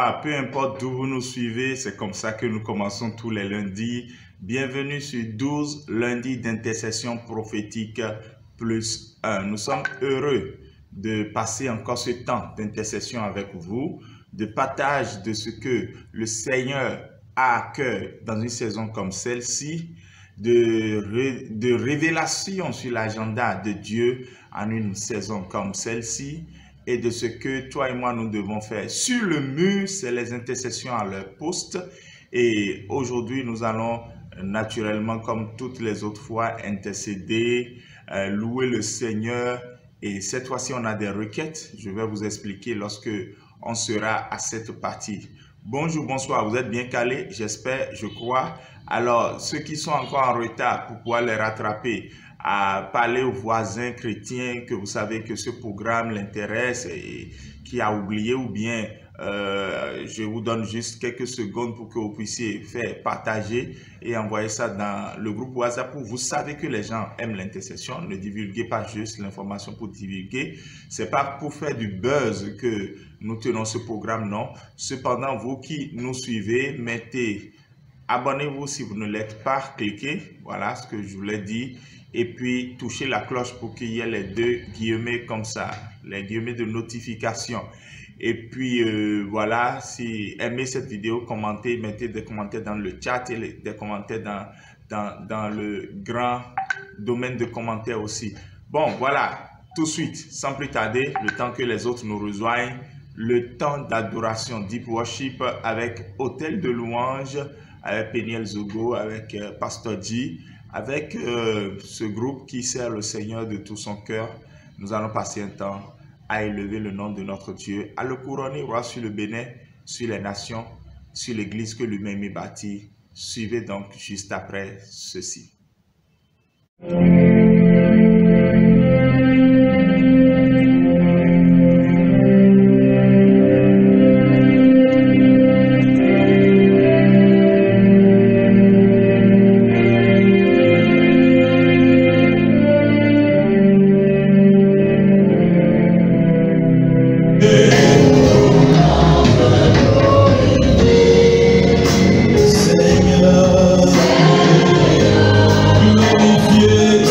bonsoir, peu importe d'où vous nous suivez, c'est comme ça que nous commençons tous les lundis. Bienvenue sur 12 lundis d'intercession prophétique plus 1. Nous sommes heureux de passer encore ce temps d'intercession avec vous, de partage de ce que le Seigneur a à cœur dans une saison comme celle-ci, de révélation sur l'agenda de Dieu en une saison comme celle-ci, et de ce que toi et moi nous devons faire. Sur le mur, c'est les intercessions à leur poste. Et aujourd'hui, nous allons naturellement, comme toutes les autres fois, intercéder, louer le Seigneur. Et cette fois-ci, on a des requêtes. Je vais vous expliquer lorsque on sera à cette partie. Bonjour, bonsoir. Vous êtes bien calés? J'espère, je crois. Alors, ceux qui sont encore en retard, pour pouvoir les rattraper, à parler aux voisins chrétiens que vous savez que ce programme l'intéresse et qui a oublié, ou bien je vous donne juste quelques secondes pour que vous puissiez faire partager et envoyer ça dans le groupe WhatsApp. Vous savez que les gens aiment l'intercession. Ne divulguez pas juste l'information pour divulguer. C'est pas pour faire du buzz que nous tenons ce programme, non. Cependant, vous qui nous suivez, abonnez-vous si vous ne l'êtes pas, cliquez, voilà ce que je vous l'ai dit. Et puis, touchez la cloche pour qu'il y ait les deux guillemets comme ça, les guillemets de notification. Et puis, voilà, si aimez cette vidéo, commentez, mettez des commentaires dans le chat et des commentaires dans le grand domaine de commentaires aussi. Bon, voilà, tout de suite, sans plus tarder, le temps que les autres nous rejoignent, le temps d'adoration, Deep Worship avec Hôtel de Louange, avec Peniel Zogo, avec Pasteur G, avec ce groupe qui sert le Seigneur de tout son cœur. Nous allons passer un temps à élever le nom de notre Dieu, à le couronner roi sur le Bénin, sur les nations, sur l'église que lui-même est bâtie. Suivez donc juste après ceci. Yeah.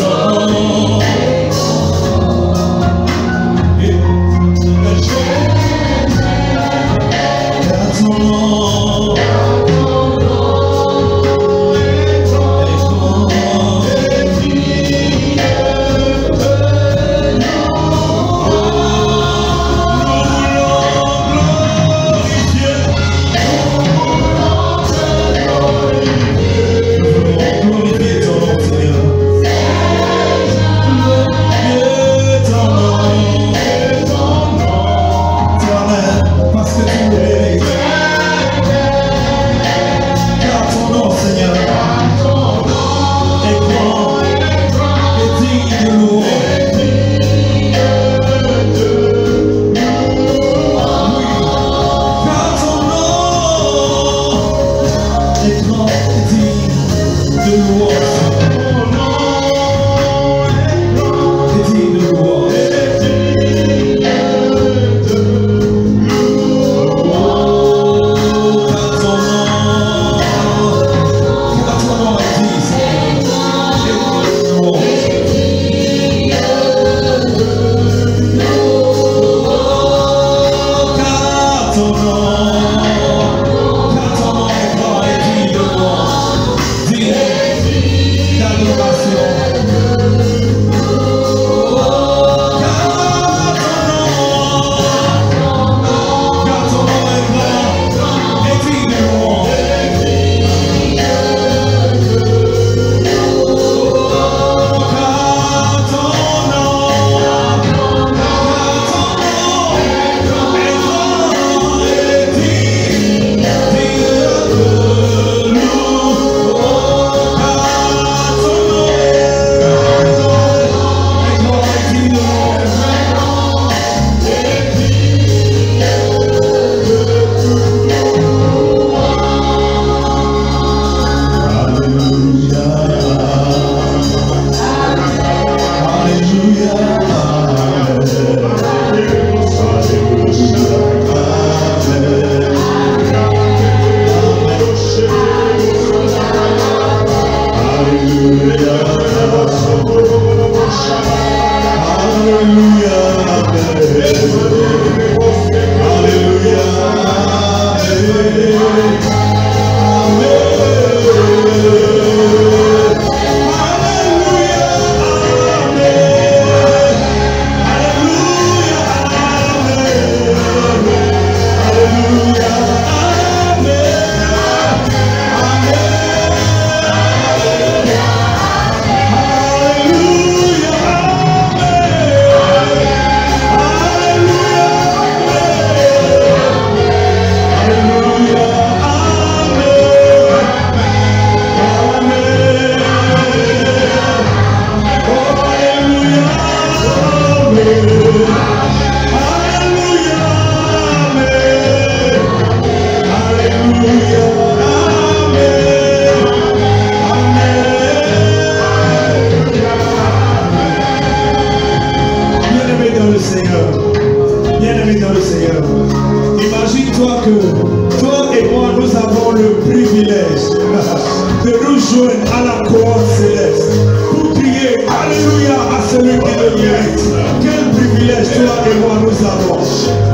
joindre à la couronne céleste pour crier Alléluia à celui qui le mérite. Quel privilège toi et moi nous avons.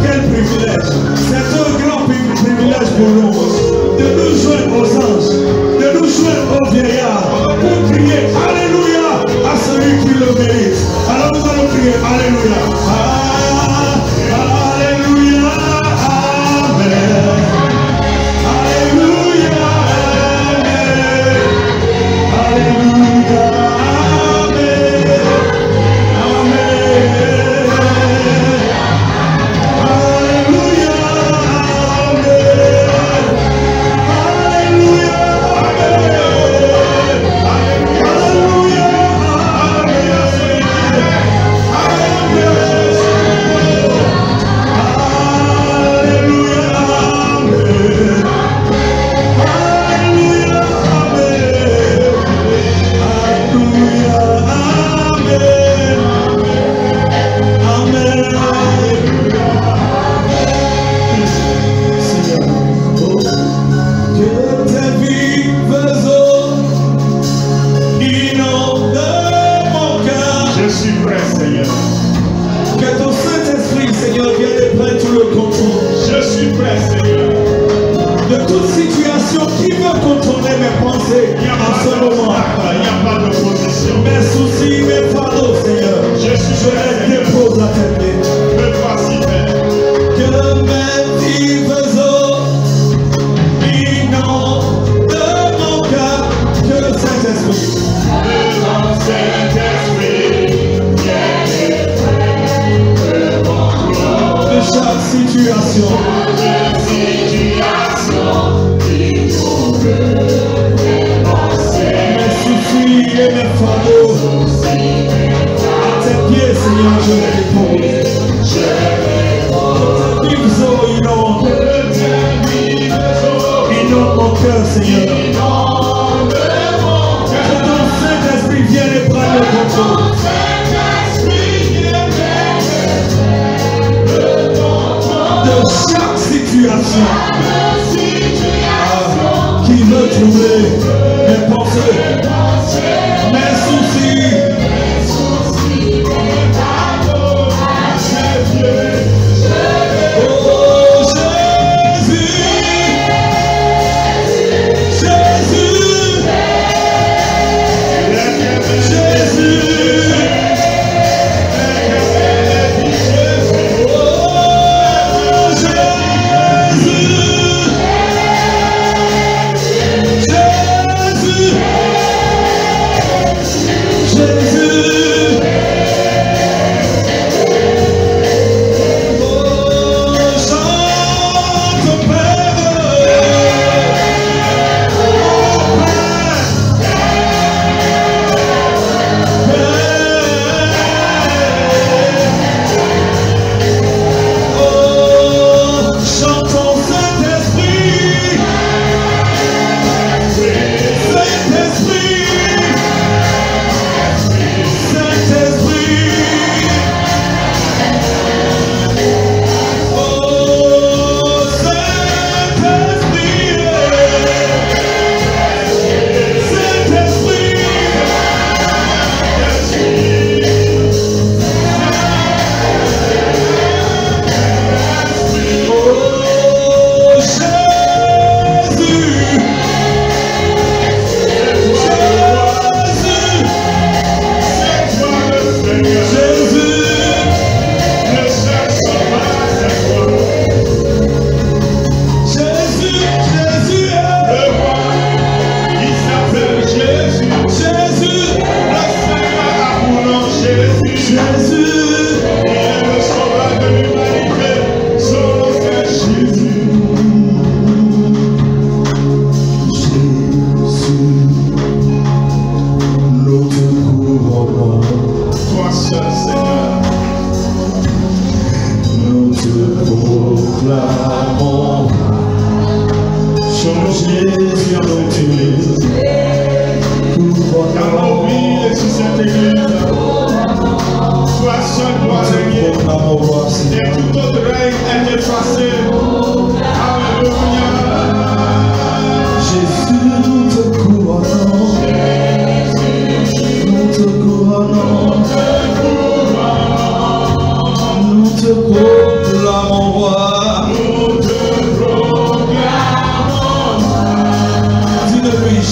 Quel privilège. C'est un grand privilège pour nous de nous joindre aux anges, de nous joindre aux vieillards pour crier Alléluia à celui qui le mérite. Alors nous allons crier Alléluia. Alléluia. Amen. Alléluia. Alléluia.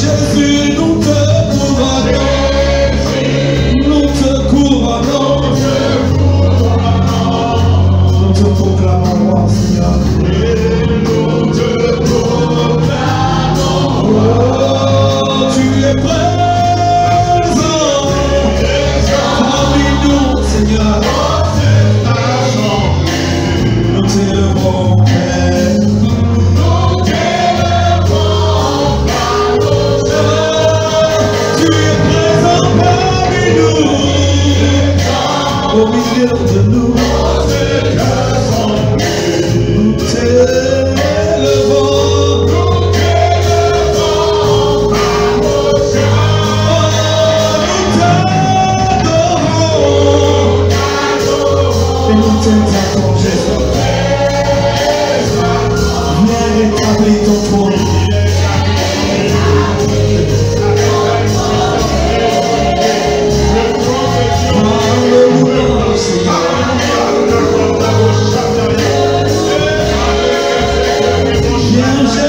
Jésus, nous te couronnons. Nous te couronnons. Nous te proclamons, Seigneur. Nous te proclamons. Oh, tu es présent parmi nous, Seigneur. Nous t'élevons, Père. Tu es présent parmi nous, au milieu de nous. Nous t'élevons. Et nous t'exaltons, Jésus. Viens rétablir ton trône. Alléluia, Seigneur. Viens, Jésus.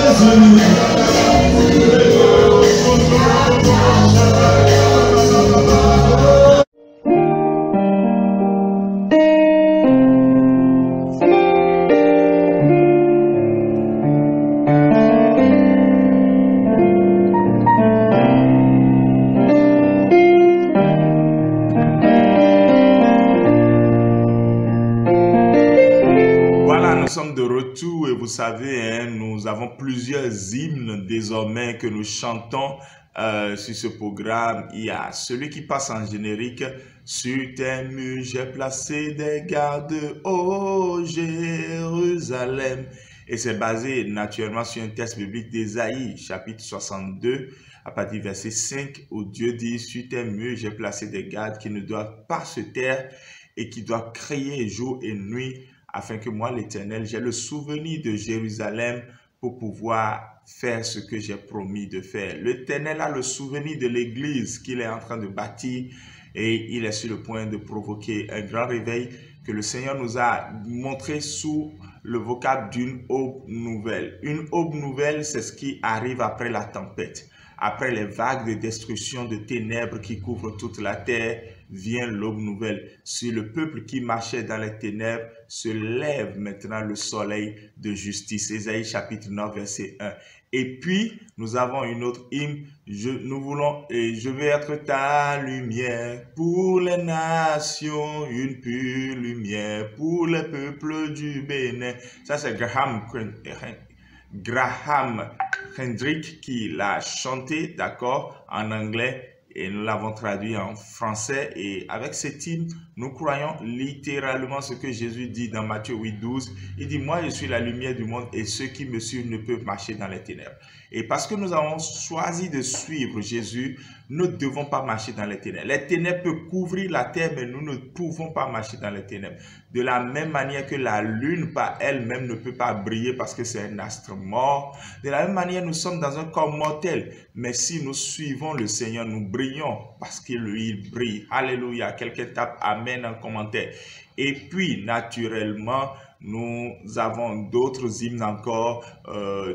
Voilà, nous sommes de retour et vous savez, hein, nous avons plusieurs hymnes désormais que nous chantons sur ce programme. Il y a celui qui passe en générique. Sur tes murs, j'ai placé des gardes, ô Jérusalem. Et c'est basé naturellement sur un texte biblique d'Ésaïe, chapitre 62, à partir du verset 5, où Dieu dit, sur tes murs, j'ai placé des gardes qui ne doivent pas se taire et qui doivent crier jour et nuit, afin que moi, l'Éternel, j'ai le souvenir de Jérusalem pour pouvoir faire ce que j'ai promis de faire. L'Éternel a le souvenir de l'Église qu'il est en train de bâtir et il est sur le point de provoquer un grand réveil que le Seigneur nous a montré sous le vocable d'une aube nouvelle. Une aube nouvelle, c'est ce qui arrive après la tempête. Après les vagues de destruction, de ténèbres qui couvrent toute la terre, vient l'aube nouvelle. Sur le peuple qui marchait dans les ténèbres, se lève maintenant le soleil de justice. Ésaïe chapitre 9, verset 1. Et puis, nous avons une autre hymne. Nous voulons, et je vais être ta lumière pour les nations, une pure lumière pour les peuples du Bénin. Ça, c'est Graham Hendrick qui l'a chanté, d'accord, en anglais. Et nous l'avons traduit en français. Et avec cette hymne, nous croyons littéralement ce que Jésus dit dans Matthieu 8, 12. Il dit, moi je suis la lumière du monde et ceux qui me suivent ne peuvent marcher dans les ténèbres. Et parce que nous avons choisi de suivre Jésus, nous ne devons pas marcher dans les ténèbres. Les ténèbres peuvent couvrir la terre, mais nous ne pouvons pas marcher dans les ténèbres. De la même manière que la lune par elle-même ne peut pas briller parce que c'est un astre mort. De la même manière, nous sommes dans un corps mortel. Mais si nous suivons le Seigneur, nous brillons parce qu'il lui brille. Alléluia. Quelqu'un tape Amen en commentaire. Et puis, naturellement, nous avons d'autres hymnes encore,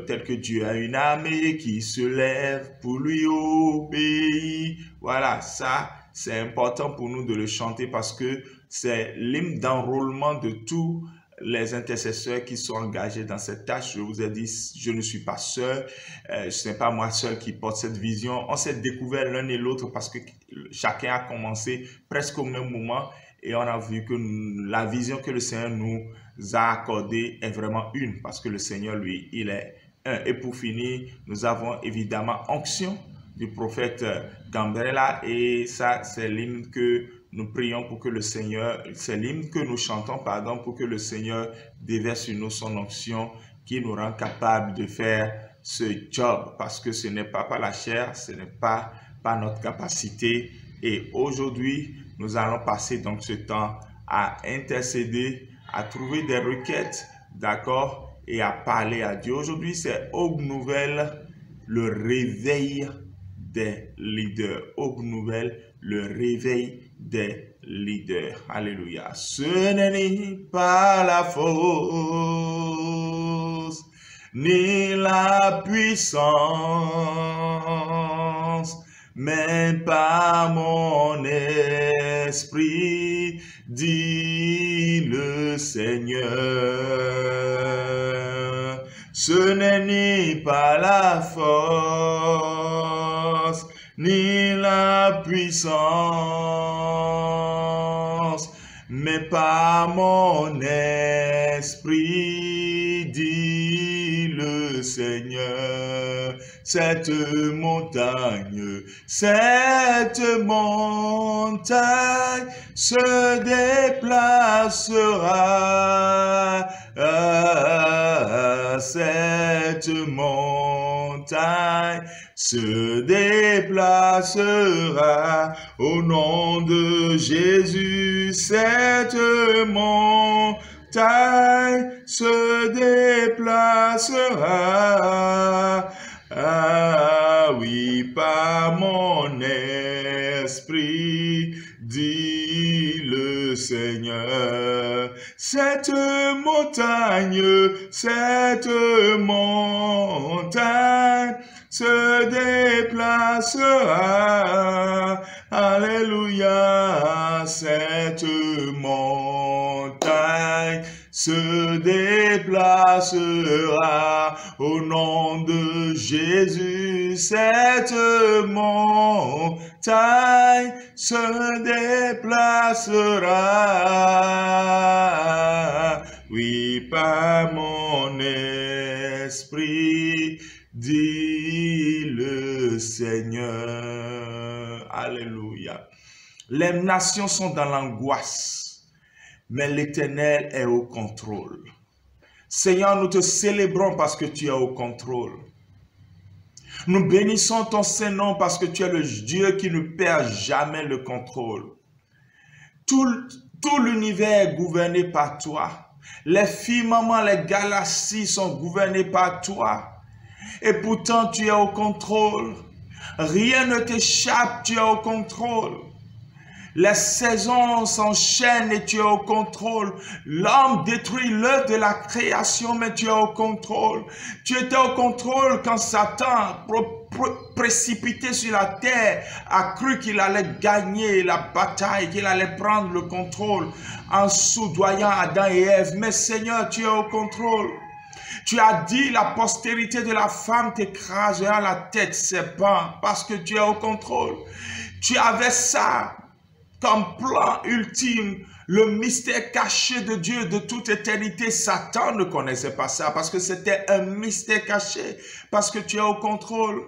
tels que Dieu a une armée qui se lève pour lui obéir. Voilà, ça, c'est important pour nous de le chanter parce que c'est l'hymne d'enrôlement de tous les intercesseurs qui sont engagés dans cette tâche. Je vous ai dit, je ne suis pas seul, ce n'est pas moi seul qui porte cette vision. On s'est découvert l'un et l'autre parce que chacun a commencé presque au même moment et on a vu que la vision que le Seigneur nous a accordée est vraiment une parce que le Seigneur, lui, il est un. Et pour finir, nous avons évidemment Onction du prophète Gambrella et ça, c'est l'hymne que nous prions pour que le Seigneur, c'est l'hymne que nous chantons, pardon, pour que le Seigneur déverse sur nous son onction qui nous rend capable de faire ce job parce que ce n'est pas par la chair, ce n'est pas par notre capacité. Et aujourd'hui, nous allons passer donc ce temps à intercéder, à trouver des requêtes, d'accord, et à parler à Dieu. Aujourd'hui, c'est Aube Nouvelle, le réveil des leaders. Aube Nouvelle, le réveil des leaders. Alléluia. Ce n'est pas la force, ni la puissance, mais par mon esprit, dit le Seigneur. Ce n'est ni par la force, ni la puissance, mais par mon esprit, dit le Seigneur. Cette montagne se déplacera. Cette montagne se déplacera au nom de Jésus. Cette montagne se déplacera. Ah oui, par mon esprit, dit le Seigneur. Cette montagne se déplacera. Alléluia, cette montagne se déplacera au nom de Jésus. Cette montagne se déplacera. Oui, par mon esprit, dit le Seigneur. Alléluia. Les nations sont dans l'angoisse, mais l'Éternel est au contrôle. Seigneur, nous te célébrons parce que tu es au contrôle. Nous bénissons ton Saint-Nom parce que tu es le Dieu qui ne perd jamais le contrôle. Tout l'univers est gouverné par toi. Les firmaments, les galaxies sont gouvernées par toi. Et pourtant, tu es au contrôle. Rien ne t'échappe, tu es au contrôle. Les saisons s'enchaînent et tu es au contrôle. L'homme détruit l'œuvre de la création, mais tu es au contrôle. Tu étais au contrôle quand Satan, précipité sur la terre, a cru qu'il allait gagner la bataille, qu'il allait prendre le contrôle en soudoyant Adam et Ève. Mais Seigneur, tu es au contrôle. Tu as dit la postérité de la femme t'écrasera la tête serpent parce que tu es au contrôle. Tu avais ça comme plan ultime, le mystère caché de Dieu de toute éternité. Satan ne connaissait pas ça parce que c'était un mystère caché, parce que tu es au contrôle.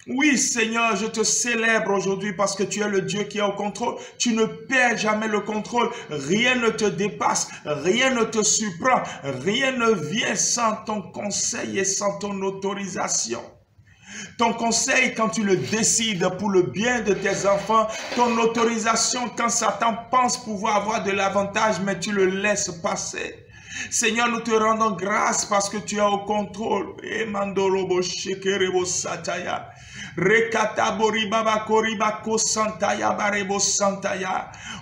Oui, Seigneur, je te célèbre aujourd'hui parce que tu es le Dieu qui est au contrôle. Tu ne perds jamais le contrôle. Rien ne te dépasse, rien ne te surprend, rien ne vient sans ton conseil et sans ton autorisation. Ton conseil quand tu le décides pour le bien de tes enfants, ton autorisation quand Satan pense pouvoir avoir de l'avantage, mais tu le laisses passer. Seigneur, nous te rendons grâce parce que tu es au contrôle.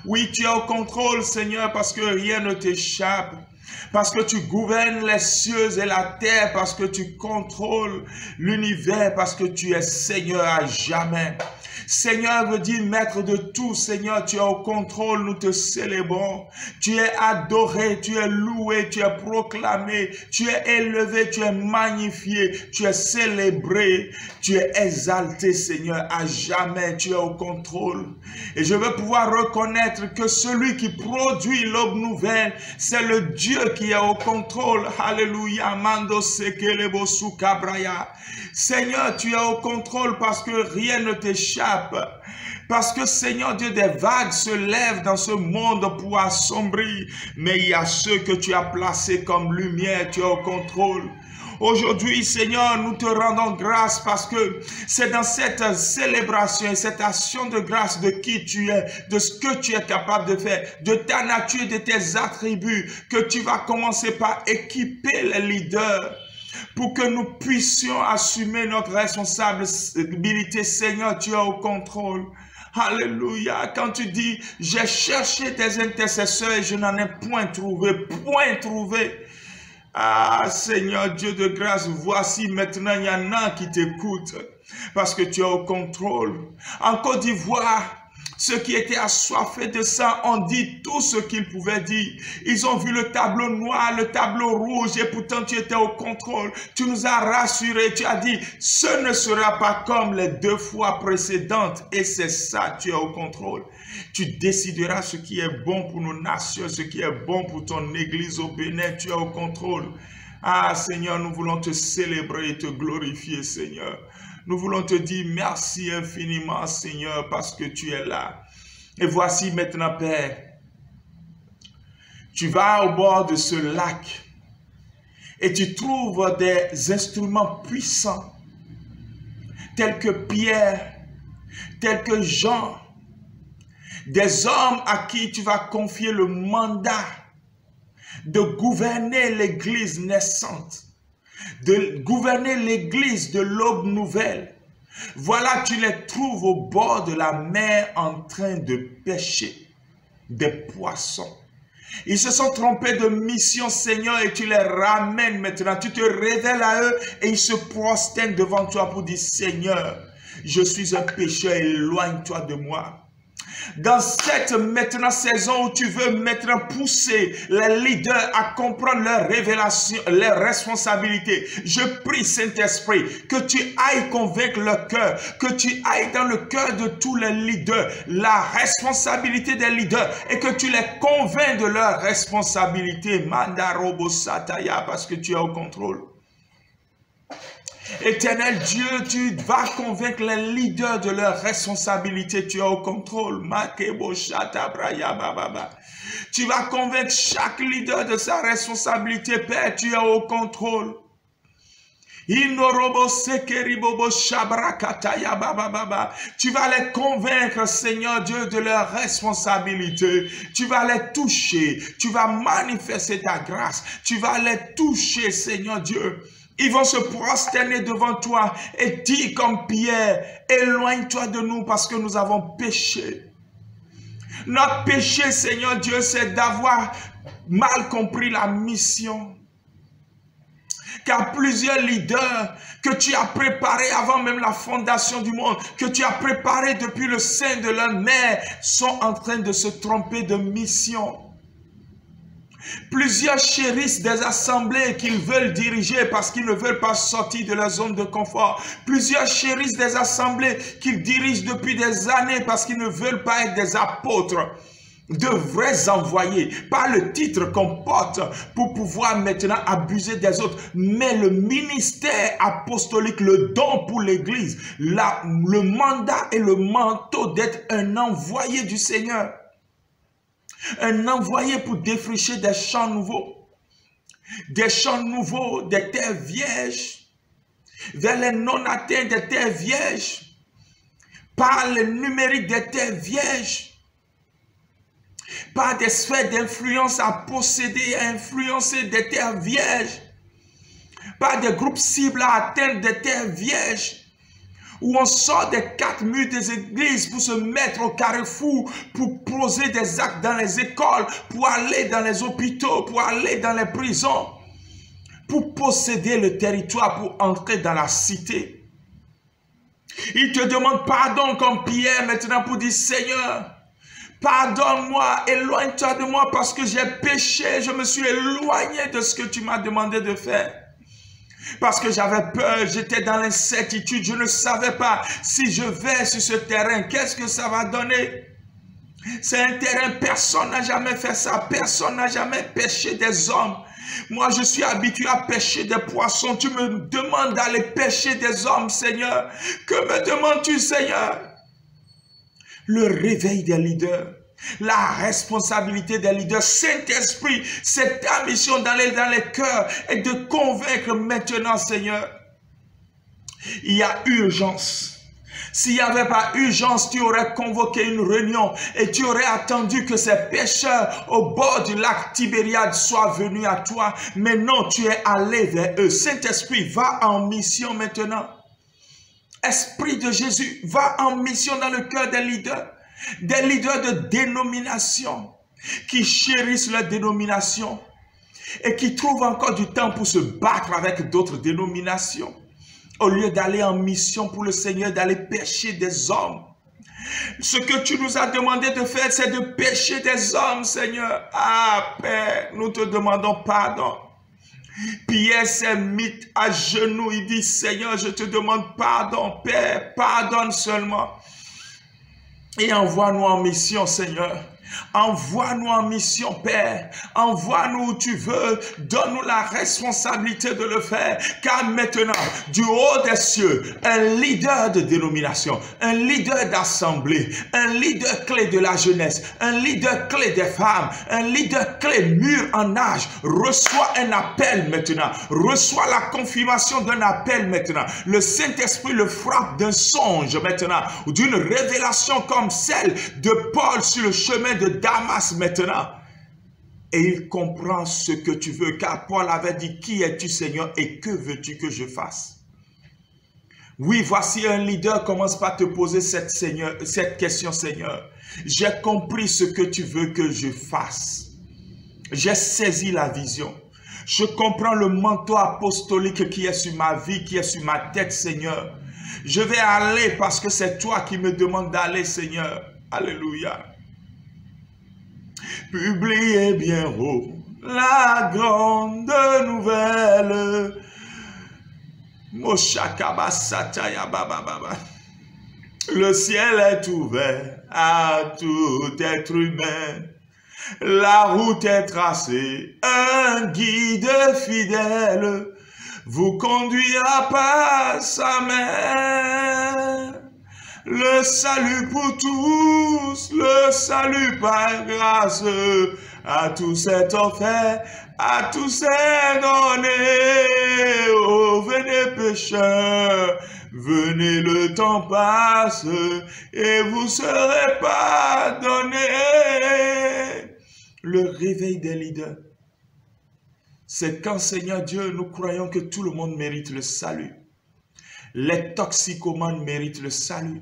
Oui, tu es au contrôle, Seigneur, parce que rien ne t'échappe. Parce que tu gouvernes les cieux et la terre, parce que tu contrôles l'univers, parce que tu es Seigneur à jamais. Seigneur veut dire maître de tout. Seigneur, tu es au contrôle, nous te célébrons. Tu es adoré, tu es loué, tu es proclamé, tu es élevé, tu es magnifié, tu es célébré, tu es exalté, Seigneur, à jamais. Tu es au contrôle. Et je veux pouvoir reconnaître que celui qui produit l'aube nouvelle, c'est le Dieu qui est au contrôle. Alléluia. Mando sekelebo sukabraya. Seigneur, tu es au contrôle parce que rien ne t'échappe. Parce que, Seigneur Dieu, des vagues se lèvent dans ce monde pour assombrir. Mais il y a ceux que tu as placés comme lumière, tu es au contrôle. Aujourd'hui, Seigneur, nous te rendons grâce parce que c'est dans cette célébration et cette action de grâce de qui tu es, de ce que tu es capable de faire, de ta nature, de tes attributs, que tu vas commencer par équiper les leaders pour que nous puissions assumer notre responsabilité. Seigneur, tu es au contrôle. Alléluia. Quand tu dis, j'ai cherché tes intercesseurs et je n'en ai point trouvé, point trouvé. Ah, Seigneur Dieu de grâce, voici maintenant, il y en a qui t'écoutent. parce que tu es au contrôle. En Côte d'Ivoire, ceux qui étaient assoiffés de sang ont dit tout ce qu'ils pouvaient dire. Ils ont vu le tableau noir, le tableau rouge, et pourtant tu étais au contrôle. Tu nous as rassurés, tu as dit, ce ne sera pas comme les 2 fois précédentes. Et c'est ça, tu es au contrôle. Tu décideras ce qui est bon pour nos nations, ce qui est bon pour ton église au Bénin. Tu es au contrôle. Ah Seigneur, nous voulons te célébrer et te glorifier, Seigneur. Nous voulons te dire merci infiniment, Seigneur, parce que tu es là. Et voici maintenant, Père, tu vas au bord de ce lac et tu trouves des instruments puissants, tels que Pierre, tels que Jean, des hommes à qui tu vas confier le mandat de gouverner l'église naissante, de gouverner l'église de l'aube nouvelle. Voilà, tu les trouves au bord de la mer en train de pêcher des poissons. Ils se sont trompés de mission, Seigneur, et tu les ramènes maintenant. Tu te révèles à eux et ils se prosternent devant toi pour dire, Seigneur, je suis un pécheur, éloigne-toi de moi. Dans cette maintenant saison où tu veux maintenant pousser les leaders à comprendre leurs révélations, leurs responsabilités, je prie Saint-Esprit que tu ailles convaincre leur cœur, que tu ailles dans le cœur de tous les leaders, la responsabilité des leaders et que tu les convaincs de leur responsabilité. Mandarobo Sataya, parce que tu es au contrôle. Éternel Dieu, tu vas convaincre les leaders de leur responsabilité. Tu es au contrôle. Tu vas convaincre chaque leader de sa responsabilité. Père, tu es au contrôle. Tu vas les convaincre, Seigneur Dieu, de leur responsabilité. Tu vas les toucher. Tu vas manifester ta grâce. Tu vas les toucher, Seigneur Dieu. Ils vont se prosterner devant toi et dire comme Pierre, éloigne-toi de nous parce que nous avons péché. Notre péché, Seigneur Dieu, c'est d'avoir mal compris la mission. Car plusieurs leaders que tu as préparés avant même la fondation du monde, que tu as préparés depuis le sein de leur mère, sont en train de se tromper de mission. Plusieurs chérissent des assemblées qu'ils veulent diriger parce qu'ils ne veulent pas sortir de leur zone de confort. Plusieurs chérissent des assemblées qu'ils dirigent depuis des années parce qu'ils ne veulent pas être des apôtres, de vrais envoyés, pas le titre qu'on porte pour pouvoir maintenant abuser des autres, mais le ministère apostolique, le don pour l'église, le mandat et le manteau d'être un envoyé du Seigneur. Un envoyé pour défricher des champs nouveaux, des terres vierges, vers les non-atteints des terres vierges, par le numérique des terres vierges, par des sphères d'influence à posséder et à influencer des terres vierges, par des groupes cibles à atteindre des terres vierges, où on sort des 4 murs des églises pour se mettre au carrefour, pour poser des actes dans les écoles, pour aller dans les hôpitaux, pour aller dans les prisons, pour posséder le territoire, pour entrer dans la cité. Il te demande pardon comme Pierre maintenant pour dire, Seigneur, pardonne-moi, éloigne-toi de moi parce que j'ai péché, je me suis éloigné de ce que tu m'as demandé de faire. Parce que j'avais peur, j'étais dans l'incertitude, je ne savais pas si je vais sur ce terrain, qu'est-ce que ça va donner? C'est un terrain, personne n'a jamais fait ça, personne n'a jamais pêché des hommes. Moi, je suis habitué à pêcher des poissons, tu me demandes d'aller pêcher des hommes, Seigneur. Que me demandes-tu, Seigneur? Le réveil des leaders. La responsabilité des leaders, Saint-Esprit, c'est ta mission d'aller dans les cœurs et de convaincre maintenant, Seigneur. Il y a urgence. S'il n'y avait pas urgence, tu aurais convoqué une réunion et tu aurais attendu que ces pêcheurs au bord du lac Tibériade soient venus à toi. Mais non, tu es allé vers eux. Saint-Esprit, va en mission maintenant. Esprit de Jésus, va en mission dans le cœur des leaders de dénomination qui chérissent leur dénomination et qui trouvent encore du temps pour se battre avec d'autres dénominations. Au lieu d'aller en mission pour le Seigneur, d'aller pêcher des hommes. Ce que tu nous as demandé de faire, c'est de pêcher des hommes, Seigneur. Ah, Père, nous te demandons pardon. Pierre s'est mis à genoux, il dit, Seigneur, je te demande pardon, Père, pardonne seulement. Et envoie-nous en mission, Seigneur. Envoie-nous en mission, Père. Envoie-nous où tu veux. Donne-nous la responsabilité de le faire. Car maintenant, du haut des cieux, un leader de dénomination, un leader d'assemblée, un leader clé de la jeunesse, un leader clé des femmes, un leader clé mûr en âge, reçoit un appel maintenant. Reçoit la confirmation d'un appel maintenant. Le Saint-Esprit le frappe d'un songe maintenant, ou d'une révélation comme celle de Paul sur le chemin de Damas maintenant. Et il comprend ce que tu veux, car Paul avait dit, qui es-tu Seigneur et que veux-tu que je fasse? Oui, voici un leader commence par te poser cette question, Seigneur. J'ai compris ce que tu veux que je fasse. J'ai saisi la vision. Je comprends le manteau apostolique qui est sur ma vie, qui est sur ma tête, Seigneur. Je vais aller parce que c'est toi qui me demandes d'aller, Seigneur. Alléluia. Publiez bien haut la grande nouvelle. Le ciel est ouvert à tout être humain. La route est tracée, un guide fidèle vous conduira par sa main. Le salut pour tous, le salut par grâce, à tous est offert, à tous est donné. Oh, venez pécheurs, venez, le temps passe, et vous serez pardonnés. Le réveil des leaders, c'est quand, Seigneur Dieu, nous croyons que tout le monde mérite le salut. Les toxicomanes méritent le salut.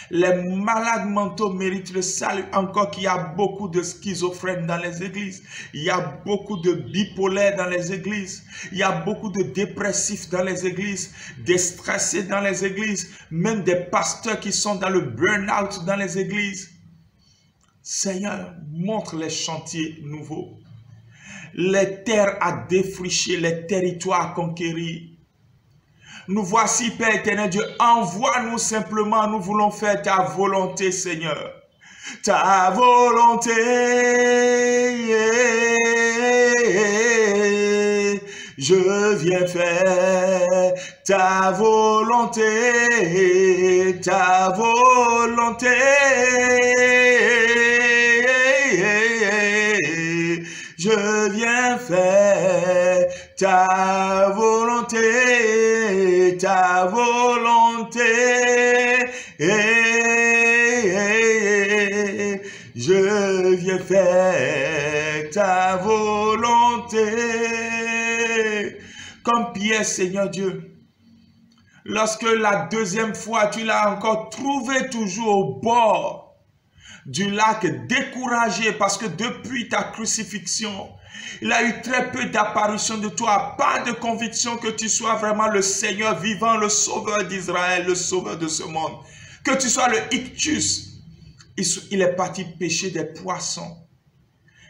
Les malades mentaux méritent le salut. Encore qu'il y a beaucoup de schizophrènes dans les églises. Il y a beaucoup de bipolaires dans les églises. Il y a beaucoup de dépressifs dans les églises. Des stressés dans les églises. Même des pasteurs qui sont dans le burn-out dans les églises. Seigneur, montre les chantiers nouveaux. Les terres à défricher, les territoires à conquérir. Nous voici, Père éternel Dieu, envoie-nous simplement, nous voulons faire ta volonté, Seigneur. Ta volonté, je viens faire ta volonté, ta volonté. Je viens faire ta volonté, ta volonté. Je viens faire ta volonté. Comme Pierre, Seigneur Dieu, lorsque la deuxième fois, tu l'as encore trouvé toujours au bord du lac, découragé parce que depuis ta crucifixion, il a eu très peu d'apparitions de toi, pas de conviction que tu sois vraiment le Seigneur vivant, le sauveur d'Israël, le sauveur de ce monde. Que tu sois le ictus. Il est parti pêcher des poissons.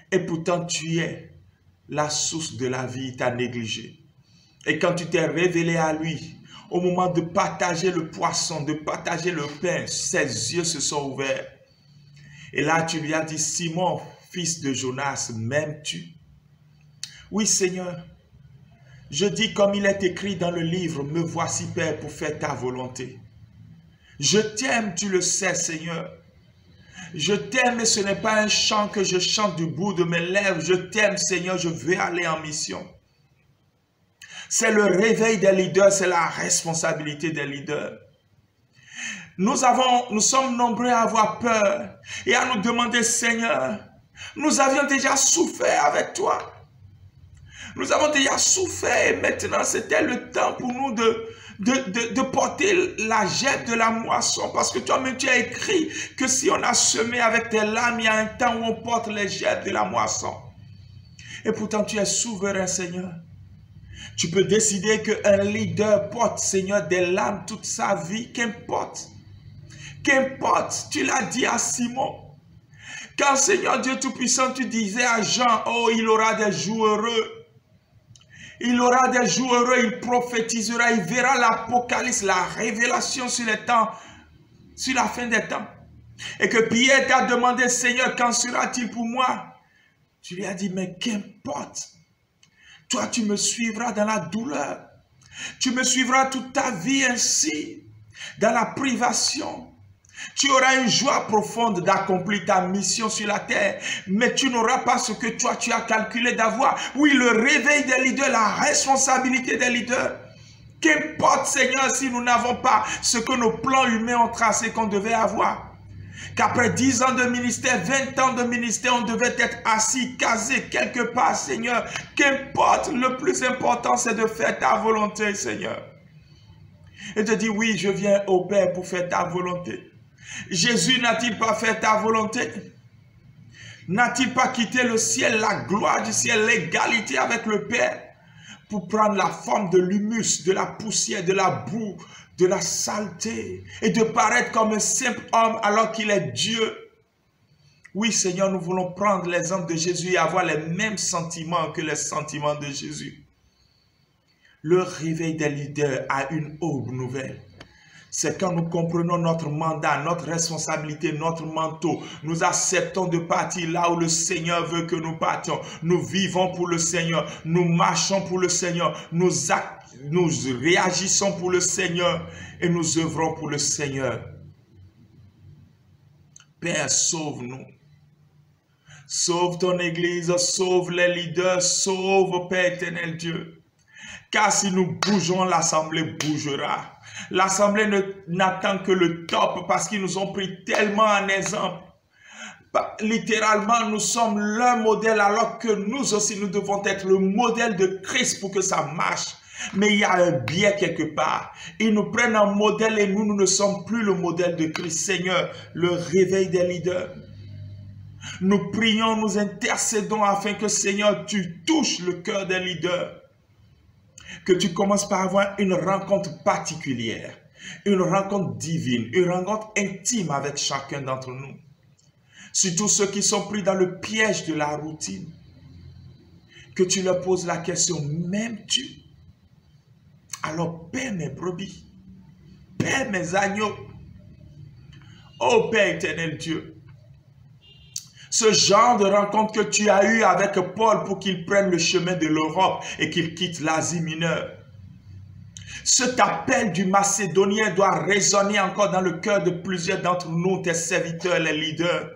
Et pourtant tu es la source de la vie, il t'a négligé. Et quand tu t'es révélé à lui, au moment de partager le poisson, de partager le pain, ses yeux se sont ouverts. Et là, tu lui as dit, Simon, fils de Jonas, m'aimes-tu? Oui, Seigneur. Je dis comme il est écrit dans le livre, me voici, Père, pour faire ta volonté. Je t'aime, tu le sais, Seigneur. Je t'aime et ce n'est pas un chant que je chante du bout de mes lèvres. Je t'aime, Seigneur, je veux aller en mission. C'est le réveil des leaders, c'est la responsabilité des leaders. Nous sommes nombreux à avoir peur et à nous demander, Seigneur, nous avions déjà souffert avec toi. Nous avons déjà souffert et maintenant c'était le temps pour nous de porter la gette de la moisson. Parce que toi-même tu as écrit que si on a semé avec tes lames, il y a un temps où on porte les gettes de la moisson. Et pourtant tu es souverain, Seigneur. Tu peux décider qu'un leader porte, Seigneur, des larmes toute sa vie. Qu'importe. Qu'importe. Tu l'as dit à Simon. Quand, Seigneur Dieu Tout-Puissant, tu disais à Jean, oh, il aura des jours heureux. Il aura des jours heureux, il prophétisera, il verra l'Apocalypse, la révélation sur les temps, sur la fin des temps. Et que Pierre t'a demandé, Seigneur, qu'en sera-t-il pour moi? Tu lui as dit, mais qu'importe. Toi, tu me suivras dans la douleur. Tu me suivras toute ta vie ainsi, dans la privation. Tu auras une joie profonde d'accomplir ta mission sur la terre, mais tu n'auras pas ce que toi tu as calculé d'avoir. Oui, le réveil des leaders, la responsabilité des leaders. Qu'importe, Seigneur, si nous n'avons pas ce que nos plans humains ont tracé qu'on devait avoir. Qu'après 10 ans de ministère, 20 ans de ministère, on devait être assis, casé quelque part, Seigneur. Qu'importe, le plus important, c'est de faire ta volonté, Seigneur. Et de dire, oui, je viens au Père pour faire ta volonté. Jésus n'a-t-il pas fait ta volonté? N'a-t-il pas quitté le ciel, la gloire du ciel, l'égalité avec le Père pour prendre la forme de l'humus, de la poussière, de la boue, de la saleté et de paraître comme un simple homme alors qu'il est Dieu? Oui, Seigneur, nous voulons prendre l'exemple de Jésus et avoir les mêmes sentiments que les sentiments de Jésus. Le réveil des leaders a une aube nouvelle. C'est quand nous comprenons notre mandat, notre responsabilité, notre manteau. Nous acceptons de partir là où le Seigneur veut que nous partions. Nous vivons pour le Seigneur. Nous marchons pour le Seigneur. Nous réagissons pour le Seigneur. Et nous œuvrons pour le Seigneur. Père, sauve-nous. Sauve ton Église, sauve les leaders, sauve, Père éternel Dieu. Car si nous bougeons, l'Assemblée bougera. L'Assemblée n'attend que le top parce qu'ils nous ont pris tellement en exemple. Littéralement, nous sommes leur modèle alors que nous aussi, nous devons être le modèle de Christ pour que ça marche. Mais il y a un biais quelque part. Ils nous prennent en modèle et nous ne sommes plus le modèle de Christ. Seigneur, le réveil des leaders. Nous prions, nous intercédons afin que, Seigneur, tu touches le cœur des leaders. Que tu commences par avoir une rencontre particulière, une rencontre divine, une rencontre intime avec chacun d'entre nous. Surtout ceux qui sont pris dans le piège de la routine. Que tu leur poses la question, m'aimes-tu? Alors paie mes brebis, paie mes agneaux. Ô Père éternel Dieu, ce genre de rencontre que tu as eu avec Paul pour qu'il prenne le chemin de l'Europe et qu'il quitte l'Asie mineure. Cet appel du Macédonien doit résonner encore dans le cœur de plusieurs d'entre nous, tes serviteurs, les leaders.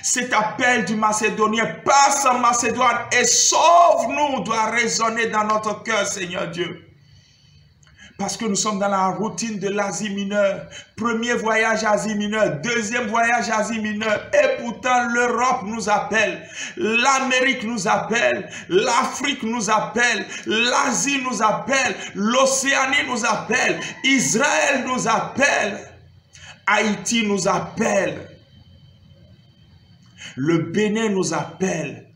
Cet appel du Macédonien, passe en Macédoine et sauve-nous, doit résonner dans notre cœur, Seigneur Dieu. Parce que nous sommes dans la routine de l'Asie mineure. Premier voyage Asie mineure, deuxième voyage Asie mineure. Et pourtant l'Europe nous appelle, l'Amérique nous appelle, l'Afrique nous appelle, l'Asie nous appelle, l'Océanie nous appelle, Israël nous appelle, Haïti nous appelle, le Bénin nous appelle.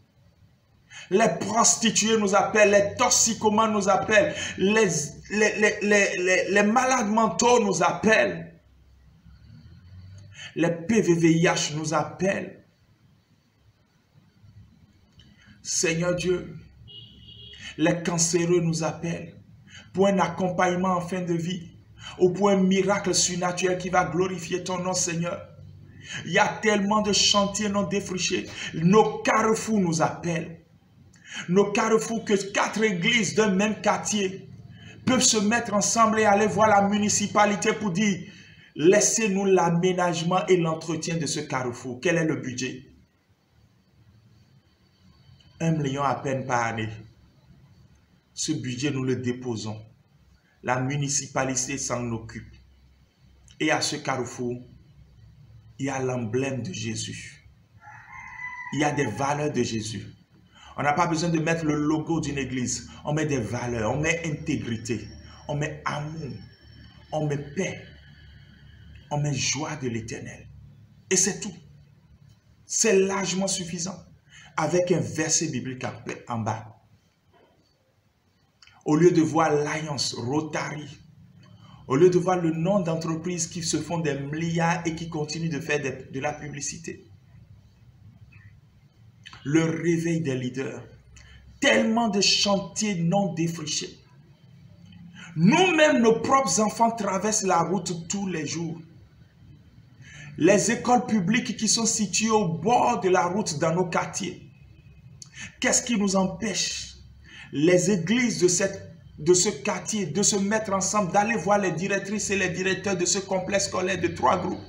Les prostituées nous appellent, les toxicomanes nous appellent, les malades mentaux nous appellent, les PVVIH nous appellent. Seigneur Dieu, les cancéreux nous appellent pour un accompagnement en fin de vie, ou pour un miracle surnaturel qui va glorifier ton nom, Seigneur. Il y a tellement de chantiers non défrichés. Nos carrefours nous appellent. Nos carrefours, que 4 églises d'un même quartier peuvent se mettre ensemble et aller voir la municipalité pour dire, laissez-nous l'aménagement et l'entretien de ce carrefour. Quel est le budget? 1 million à peine par année. Ce budget, nous le déposons. La municipalité s'en occupe. Et à ce carrefour, il y a l'emblème de Jésus. Il y a des valeurs de Jésus. On n'a pas besoin de mettre le logo d'une église. On met des valeurs, on met intégrité, on met amour, on met paix, on met joie de l'Éternel. Et c'est tout. C'est largement suffisant. Avec un verset biblique en bas. Au lieu de voir l'Alliance, Rotary, au lieu de voir le nom d'entreprises qui se font des milliards et qui continuent de faire de la publicité. Le réveil des leaders. Tellement de chantiers non défrichés. Nous-mêmes, nos propres enfants traversent la route tous les jours. Les écoles publiques qui sont situées au bord de la route dans nos quartiers. Qu'est-ce qui nous empêche, les églises de ce quartier, de se mettre ensemble, d'aller voir les directrices et les directeurs de ce complexe scolaire de 3 groupes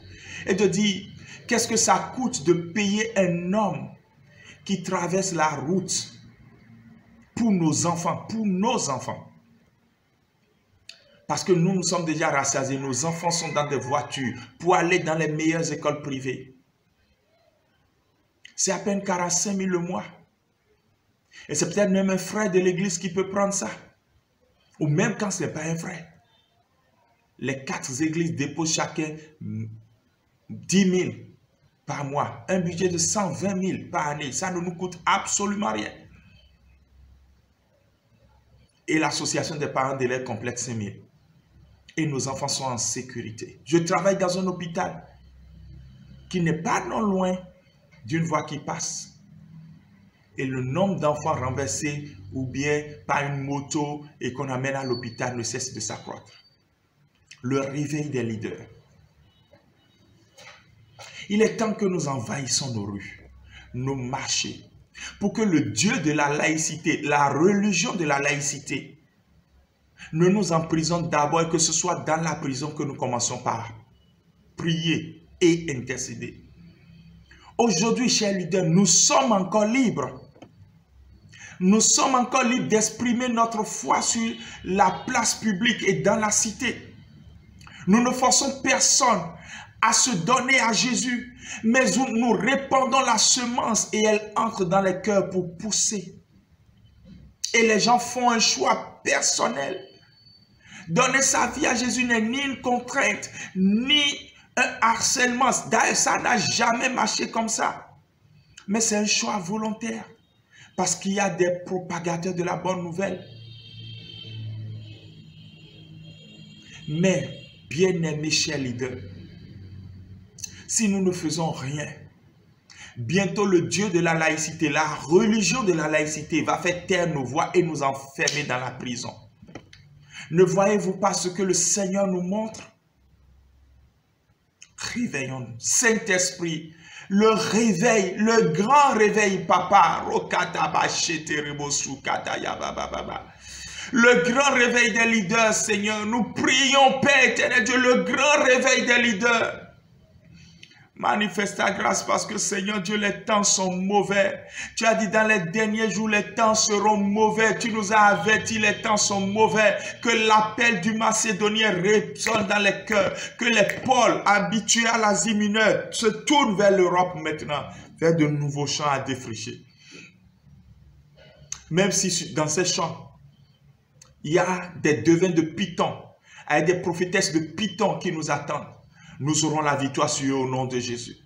et de dire, qu'est-ce que ça coûte de payer un homme qui traverse la route pour nos enfants, Parce que nous sommes déjà rassasiés, nos enfants sont dans des voitures pour aller dans les meilleures écoles privées. C'est à peine 45 000 le mois. Et c'est peut-être même un frère de l'église qui peut prendre ça. Ou même quand ce n'est pas un frère. Les 4 églises déposent chacun 10 000 par mois. Un budget de 120 000 par année. Ça ne nous coûte absolument rien. Et l'association des parents d'élèves complète 5 000. Et nos enfants sont en sécurité. Je travaille dans un hôpital qui n'est pas non loin d'une voie qui passe. Et le nombre d'enfants renversés ou bien par une moto et qu'on amène à l'hôpital ne cesse de s'accroître. Le réveil des leaders. Il est temps que nous envahissons nos rues, nos marchés, pour que le Dieu de la laïcité, la religion de la laïcité, ne nous emprisonne d'abord et que ce soit dans la prison que nous commençons par prier et intercéder. Aujourd'hui, chers leaders, nous sommes encore libres. Nous sommes encore libres d'exprimer notre foi sur la place publique et dans la cité. Nous ne forçons personne à se donner à Jésus, mais nous répandons la semence et elle entre dans les cœurs pour pousser. Et les gens font un choix personnel. Donner sa vie à Jésus n'est ni une contrainte, ni un harcèlement. D'ailleurs, ça n'a jamais marché comme ça. Mais c'est un choix volontaire. Parce qu'il y a des propagateurs de la bonne nouvelle. Mais, bien-aimés chers leaders, si nous ne faisons rien, bientôt le Dieu de la laïcité, la religion de la laïcité va faire taire nos voix et nous enfermer dans la prison. Ne voyez-vous pas ce que le Seigneur nous montre? Réveillons-nous. Saint-Esprit, le réveil, le grand réveil, papa. Le grand réveil des leaders, Seigneur. Nous prions, Père éternel Dieu, le grand réveil des leaders. Manifeste ta grâce parce que Seigneur Dieu, les temps sont mauvais. Tu as dit dans les derniers jours, les temps seront mauvais. Tu nous as avertis, les temps sont mauvais. Que l'appel du Macédonien résonne dans les cœurs. Que les Pauls habitués à l'Asie mineure se tournent vers l'Europe maintenant. Vers de nouveaux champs à défricher. Même si dans ces champs, il y a des devins de Python, avec des prophétesses de Python qui nous attendent. Nous aurons la victoire sur eux au nom de Jésus.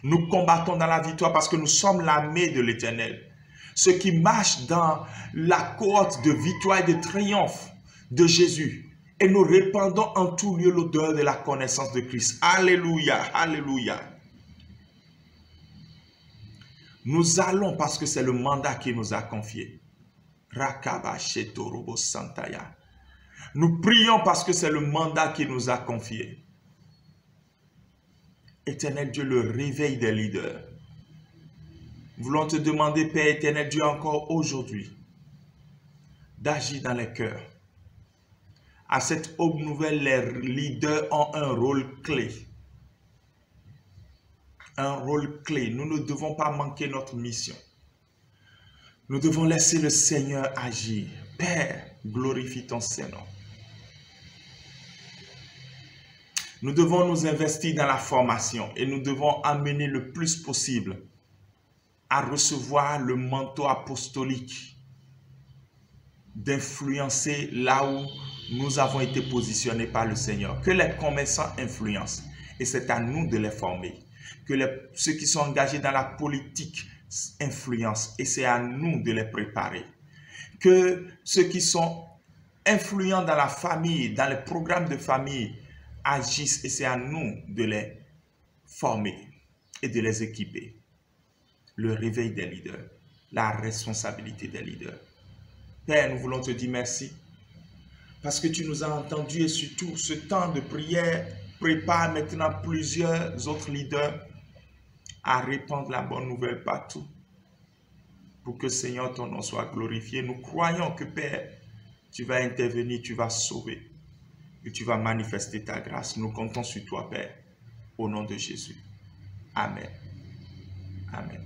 Nous combattons dans la victoire parce que nous sommes l'armée de l'Éternel. Ceux qui marchent dans la cohorte de victoire et de triomphe de Jésus. Et nous répandons en tout lieu l'odeur de la connaissance de Christ. Alléluia, alléluia. Nous allons parce que c'est le mandat qui nous a confié. Nous prions parce que c'est le mandat qui nous a confié. Éternel Dieu, le réveil des leaders. Nous voulons te demander, Père éternel Dieu, encore aujourd'hui, d'agir dans les cœurs. À cette aube nouvelle, les leaders ont un rôle clé. Un rôle clé. Nous ne devons pas manquer notre mission. Nous devons laisser le Seigneur agir. Père, glorifie ton Saint-Nom. Nous devons nous investir dans la formation et nous devons amener le plus possible à recevoir le manteau apostolique, d'influencer là où nous avons été positionnés par le Seigneur. Que les commerçants influencent et c'est à nous de les former. Que ceux qui sont engagés dans la politique influencent et c'est à nous de les préparer. Que ceux qui sont influents dans la famille, dans les programmes de famille, agissent et c'est à nous de les former et de les équiper. Le réveil des leaders, la responsabilité des leaders. Père, nous voulons te dire merci parce que tu nous as entendus et surtout ce temps de prière prépare maintenant plusieurs autres leaders à répandre la bonne nouvelle partout pour que Seigneur ton nom soit glorifié. Nous croyons que Père, tu vas intervenir, tu vas sauver et tu vas manifester ta grâce. Nous comptons sur toi Père, au nom de Jésus. Amen. Amen.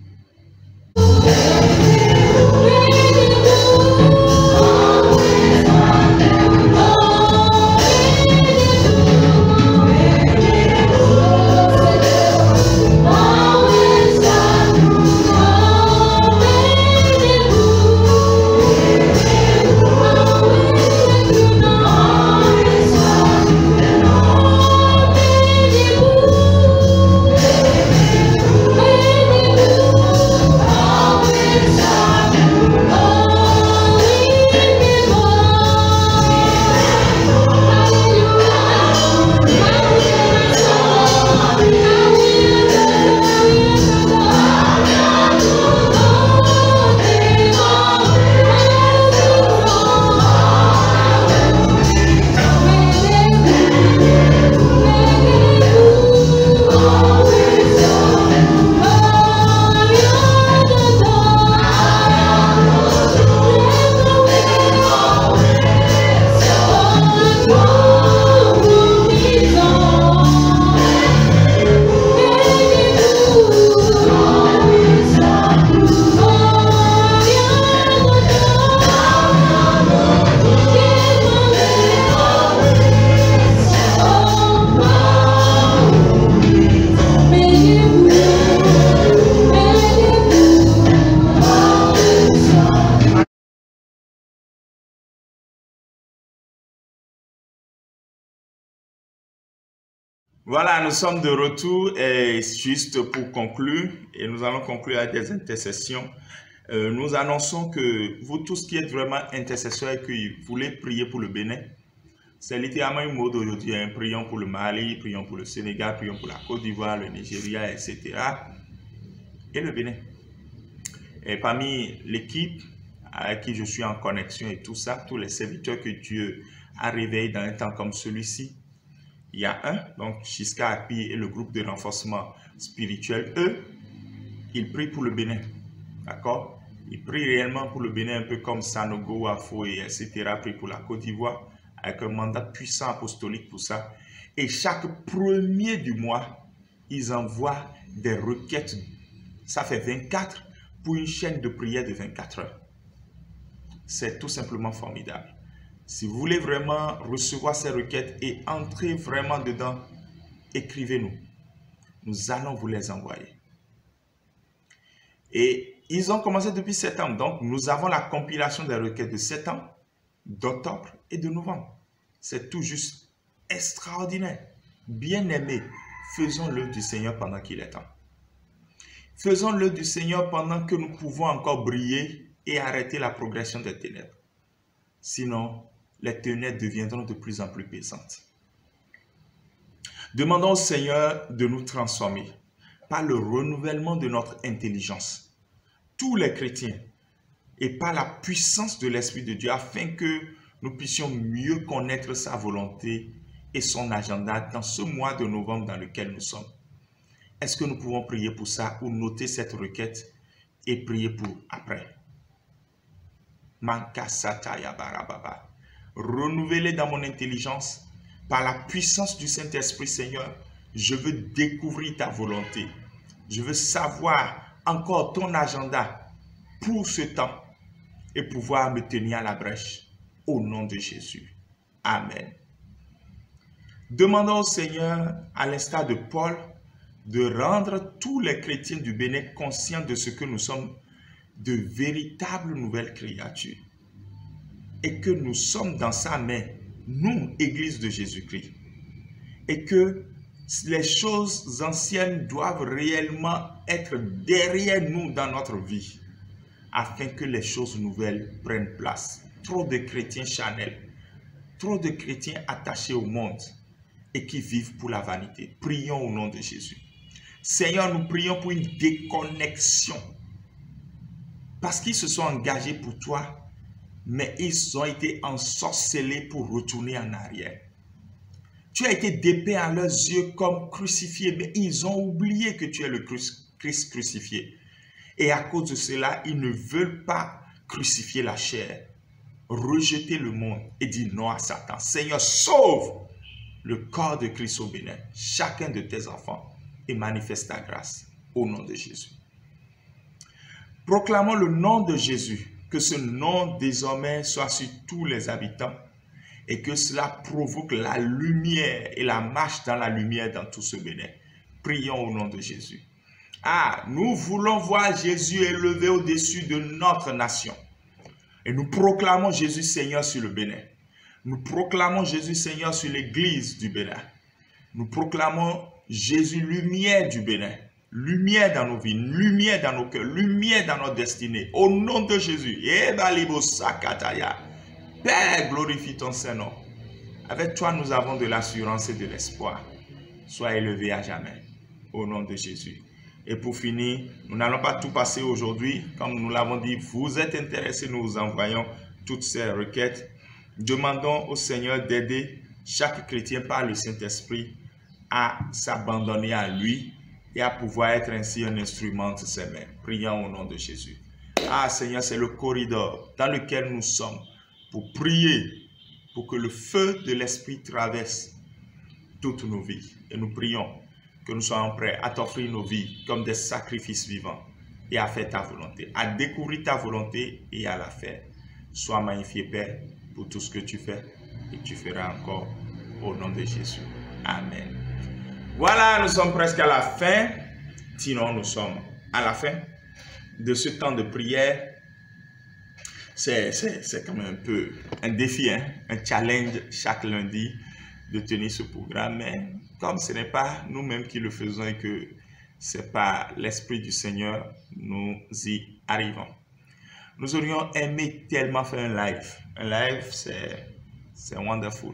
Voilà, nous sommes de retour et juste pour conclure, et nous allons conclure avec des intercessions. Nous annonçons que vous tous qui êtes vraiment intercesseurs et qui voulez prier pour le Bénin, c'est littéralement une mode aujourd'hui. Hein. Prions pour le Mali, prions pour le Sénégal, prions pour la Côte d'Ivoire, le Nigeria, etc. Et le Bénin. Et parmi l'équipe avec qui je suis en connexion et tout ça, tous les serviteurs que Dieu a réveillés dans un temps comme celui-ci, il y a donc Chiska Api et le groupe de renforcement spirituel, eux, ils prient pour le Bénin, d'accord? Ils prient réellement pour le Bénin, un peu comme Sanogo, Afo, et etc., prient pour la Côte d'Ivoire, avec un mandat puissant apostolique pour ça. Et chaque premier du mois, ils envoient des requêtes, ça fait 24, pour une chaîne de prière de 24 heures. C'est tout simplement formidable. Si vous voulez vraiment recevoir ces requêtes et entrer vraiment dedans, écrivez-nous. Nous allons vous les envoyer. Et ils ont commencé depuis septembre. Donc, nous avons la compilation des requêtes de septembre, d'octobre et de novembre. C'est tout juste extraordinaire. Bien-aimés, faisons l'œuvre du Seigneur pendant qu'il est temps. Faisons l'œuvre du Seigneur pendant que nous pouvons encore briller et arrêter la progression des ténèbres. Sinon, les ténèbres deviendront de plus en plus pesantes. Demandons au Seigneur de nous transformer par le renouvellement de notre intelligence, tous les chrétiens, et par la puissance de l'Esprit de Dieu, afin que nous puissions mieux connaître sa volonté et son agenda dans ce mois de novembre dans lequel nous sommes. Est-ce que nous pouvons prier pour ça ou noter cette requête et prier pour après? Mankasataya barababa. Renouvelez dans mon intelligence, par la puissance du Saint-Esprit, Seigneur, je veux découvrir ta volonté. Je veux savoir encore ton agenda pour ce temps et pouvoir me tenir à la brèche au nom de Jésus. Amen. Demandons au Seigneur, à l'instar de Paul, de rendre tous les chrétiens du Bénin conscients de ce que nous sommes, de véritables nouvelles créatures. Et que nous sommes dans sa main, nous, Église de Jésus-Christ. Et que les choses anciennes doivent réellement être derrière nous dans notre vie, afin que les choses nouvelles prennent place. Trop de chrétiens charnels trop de chrétiens attachés au monde et qui vivent pour la vanité. Prions au nom de Jésus. Seigneur, nous prions pour une déconnexion. Parce qu'ils se sont engagés pour toi, mais ils ont été ensorcelés pour retourner en arrière. Tu as été dépeint à leurs yeux comme crucifié, mais ils ont oublié que tu es le Christ crucifié. Et à cause de cela, ils ne veulent pas crucifier la chair, rejeter le monde et dire non à Satan. Seigneur, sauve le corps de Christ au Bénin, chacun de tes enfants, et manifeste ta grâce au nom de Jésus. Proclamons le nom de Jésus, que ce nom désormais soit sur tous les habitants et que cela provoque la lumière et la marche dans la lumière dans tout ce Bénin. Prions au nom de Jésus. Ah, nous voulons voir Jésus élevé au-dessus de notre nation. Et nous proclamons Jésus Seigneur sur le Bénin. Nous proclamons Jésus Seigneur sur l'église du Bénin. Nous proclamons Jésus lumière du Bénin. Lumière dans nos vies, lumière dans nos cœurs, lumière dans notre destinée. Au nom de Jésus. Père, glorifie ton Saint-Nom. Avec toi, nous avons de l'assurance et de l'espoir. Sois élevé à jamais. Au nom de Jésus. Et pour finir, nous n'allons pas tout passer aujourd'hui. Comme nous l'avons dit, vous êtes intéressés, nous vous envoyons toutes ces requêtes. Demandons au Seigneur d'aider chaque chrétien par le Saint-Esprit à s'abandonner à lui et à pouvoir être ainsi un instrument de ses mains. Prions au nom de Jésus. Ah Seigneur, c'est le corridor dans lequel nous sommes pour prier, pour que le feu de l'Esprit traverse toutes nos vies. Et nous prions que nous soyons prêts à t'offrir nos vies comme des sacrifices vivants et à faire ta volonté, à découvrir ta volonté et à la faire. Sois magnifié, Père, pour tout ce que tu fais et tu feras encore au nom de Jésus. Amen. Voilà, nous sommes presque à la fin. Sinon, nous sommes à la fin de ce temps de prière. C'est quand même un peu un défi, hein? Un challenge chaque lundi de tenir ce programme. Mais comme ce n'est pas nous-mêmes qui le faisons et que ce n'est pas l'Esprit du Seigneur, nous y arrivons. Nous aurions aimé tellement faire un live. Un live, c'est wonderful.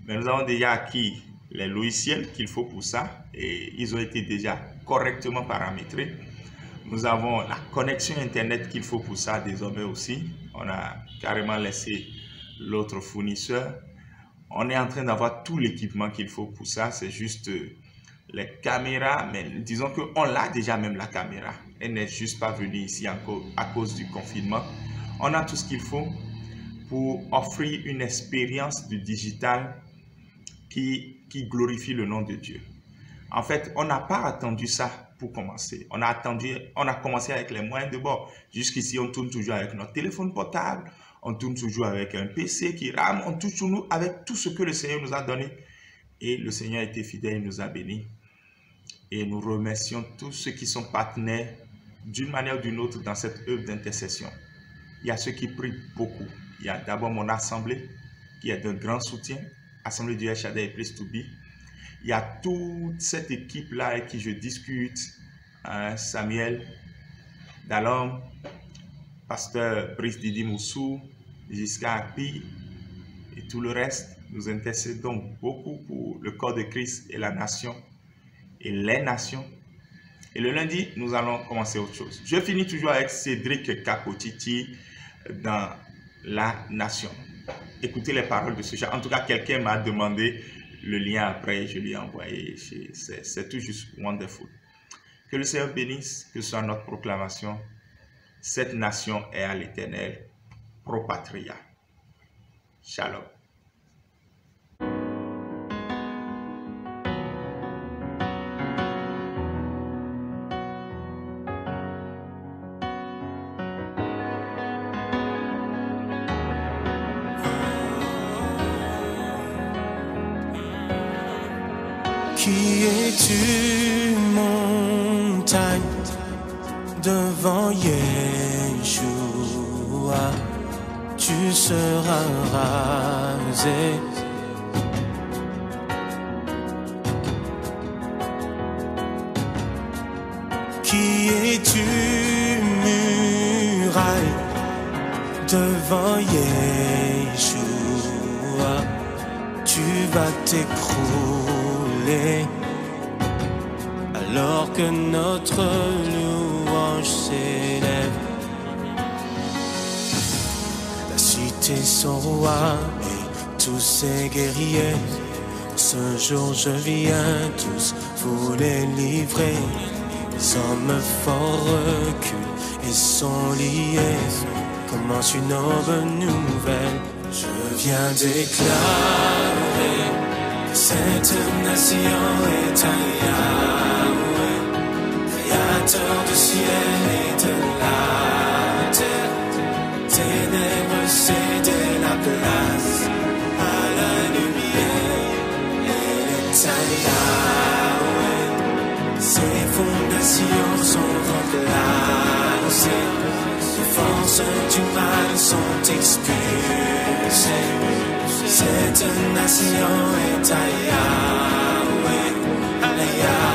Mais nous avons déjà acquis les logiciels qu'il faut pour ça et ils ont été déjà correctement paramétrés. Nous avons la connexion Internet qu'il faut pour ça désormais aussi. On a carrément laissé l'autre fournisseur. On est en train d'avoir tout l'équipement qu'il faut pour ça. C'est juste les caméras, mais disons qu'on l'a déjà même la caméra. Elle n'est juste pas venue ici encore à cause du confinement. On a tout ce qu'il faut pour offrir une expérience du digital qui glorifie le nom de Dieu. En fait, on n'a pas attendu ça pour commencer. On a commencé avec les moyens de bord. Jusqu'ici, on tourne toujours avec notre téléphone portable, on tourne toujours avec un PC qui rame, on tourne toujours avec tout ce que le Seigneur nous a donné. Et le Seigneur a été fidèle, il nous a bénis. Et nous remercions tous ceux qui sont partenaires d'une manière ou d'une autre dans cette œuvre d'intercession. Il y a ceux qui prient beaucoup. Il y a d'abord mon assemblée qui est d'un grand soutien, Assemblée du El Shaddai et Place to Be. Il y a toute cette équipe-là avec qui je discute, hein, Samuel Dalom, Pasteur Brice Didi Moussou, Jiska Api et tout le reste. Nous intercédons beaucoup pour le corps de Christ et la nation et les nations. Et le lundi, nous allons commencer autre chose. Je finis toujours avec Cédric Kakotiti dans la nation. Écoutez les paroles de ce genre. En tout cas, quelqu'un m'a demandé le lien après, je lui ai envoyé. C'est tout juste wonderful. Que le Seigneur bénisse, que ce soit notre proclamation. Cette nation est à l'Éternel, pro patria. Shalom. Qui es-tu, montagne, devant Yeshua? Tu seras rasé. Qui es-tu, muraille, devant Yeshua? vas t'écrouler. Alors que notre louange s'élève, la cité son roi et tous ses guerriers. Ce jour je viens, tous vous les livrer. Les hommes forts reculent et sont liés. Commence une bonne nouvelle. Je viens déclarer que cette nation est un Yahweh, créateur du ciel et de la terre. Ténèbres céder la place à la lumière. Elle est un Yahweh, ses fondations sont remplacées. Les forces du mal sont expulsées. Cette nation est à Yahweh, à Yahweh.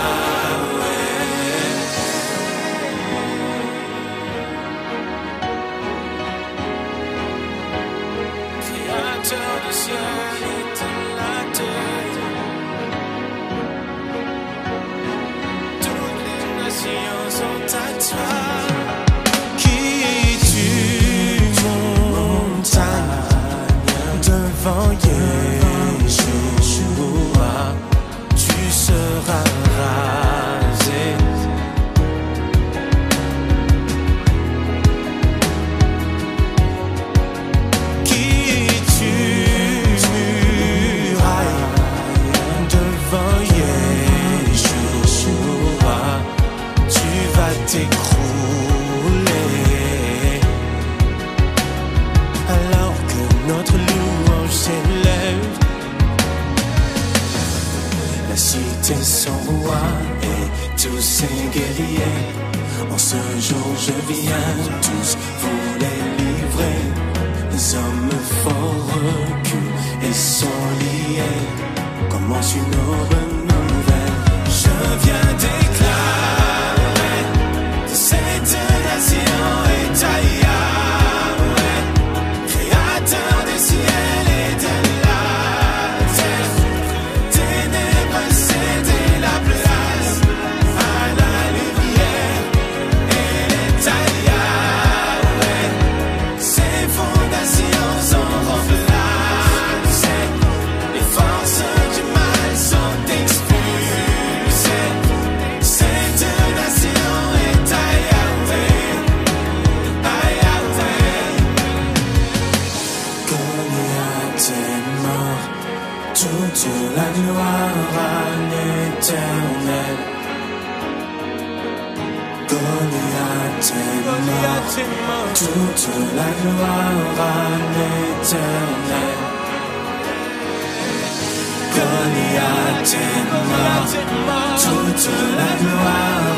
Créateur du ciel et de la terre. Toutes les nations sont à toi. Devant Yeshua, tu seras rasé. Qui es-tu, devant Yeshua, tu vas t'écrouler. Alors que notre louange s'élève, la cité son roi et tous ses guerriers. En ce jour je viens, tous vous les livrer. Les hommes forts reculent et sont liés. Commence une bonne nouvelle. Je viens déclarer que cette nation est à Yahweh, créateur du ciel et de la terre. Ténèbres céder la place à la lumière. Elle est à Yahweh, ses fondations sont remplacées. Les forces du mal sont expulsées. Cette nation est à Yahweh, à Yahweh. Goliath est mort, toute la gloire à l'Éternel. Goliath est mort, toute la gloire à l'Éternel. Goliath est mort, toute la gloire